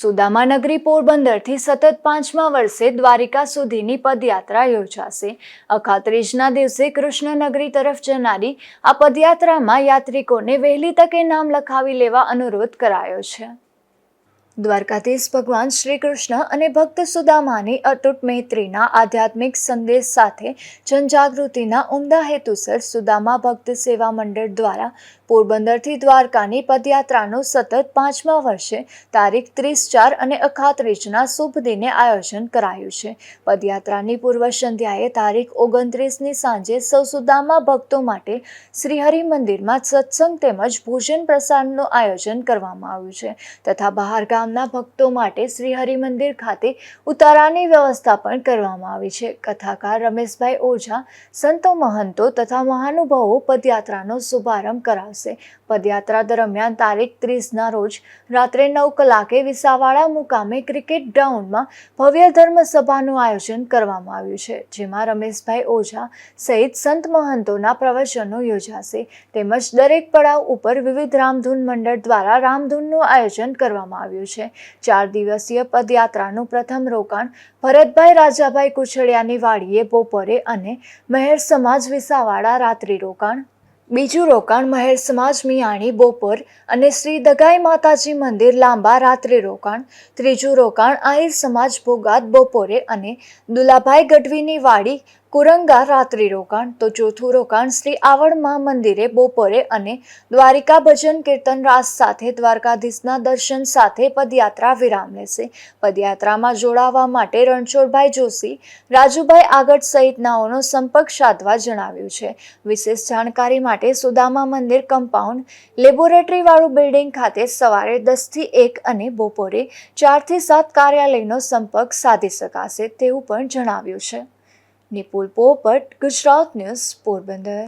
સુદામા નગરી પોરબંદરથી સતત 5મા વર્ષે દ્વારિકા સુધીની પદયાત્રા યોજાશે। અખાત્રીજના દિવસે કૃષ્ણનગરી તરફ જનારી આ પદયાત્રામાં યાત્રિકોને વહેલી તકે નામ લખાવી લેવા અનુરોધ કરાયો છે। દ્વારકાધીશ ભગવાન શ્રી કૃષ્ણ અને ભક્ત સુદામાની અતૂટ મૈત્રીના આધ્યાત્મિક સંદેશ સાથે જનજાગૃતિના ઉમદા હેતુસર સુદામા ભક્ત સેવા મંડળ દ્વારા પોરબંદરથી દ્વારકાની પદયાત્રાનું સતત 5મા વર્ષે તારીખ 30/4 અને અખાત્રીજના શુભ દિને આયોજન કરાયું છે। પદયાત્રાની પૂર્વ સંધ્યાએ તારીખ 29ની સાંજે સૌ સુદામા ભક્તો માટે શ્રીહરિ મંદિરમાં સત્સંગ તેમજ ભોજન પ્રસાદનું આયોજન કરવામાં આવ્યું છે તથા બહાર ના ભક્તો માટે શ્રીહરિ મંદિર ખાતે ઉતારાની વ્યવસ્થા પણ કરવામાં આવી છે। કથાકાર રમેશભાઈ ઓઝા, સંતો મહંતો તથા મહાનુભાવો પદયાત્રાનો શુભારંભ કરાવશે। પદયાત્રા દરમિયાન તારીખ 30ના રોજ રાત્રે 9 કલાકે વિસાવાડા મુકામે ક્રિકેટ ગ્રાઉન્ડમાં ભવ્ય ધર્મસભાનું આયોજન કરવામાં આવ્યું છે, જેમાં રમેશભાઈ ઓઝા સહિત સંત મહંતોના પ્રવચનો યોજાશે તેમજ દરેક પડાવ ઉપર વિવિધ રામધૂન મંડળ દ્વારા રામધૂનનું આયોજન કરવામાં આવ્યું છે। 4 દિવસીય પદયાત્રાનું પ્રથમ રોકાણ ભરતભાઈ રાજાભાઈ કુછડિયાની વાડીએ બપોરે અને મહેર સમાજ વિસાવાડા રાત્રિ રોકાણ, બીજું રોકાણ મહેર સમાજ મિયાણી બપોર અને શ્રી દગાઈ માતાજી મંદિર લાંબા રાત્રિ રોકાણ, ત્રીજું રોકાણ આહિર સમાજ ભોગાત બપોરે અને દુલાભાઈ ગઢવીની વાડી કુરંગા રાત્રિ રોકાણ, તો ચોથું રોકાણ શ્રી આવડમાં મંદિરે બપોરે અને દ્વારિકા ભજન કીર્તન રાસ સાથે દ્વારકાધીશના દર્શન સાથે પદયાત્રા વિરામ લેશે। પદયાત્રામાં જોડાવા માટે રણછોડભાઈ જોશી, રાજુભાઈ આગળ સહિતનાઓનો સંપર્ક સાધવા જણાવ્યું છે। વિશેષ જાણકારી માટે સુદામા મંદિર કમ્પાઉન્ડ લેબોરેટરી વાળું બિલ્ડિંગ ખાતે સવારે 10 થી 1 અને બપોરે 4 થી 7 કાર્યાલયનો સંપર્ક સાધી શકાશે તેવું પણ જણાવ્યું છે। નિપુલ પોપટ, ગુજરાત ન્યૂઝ, પોરબંદર।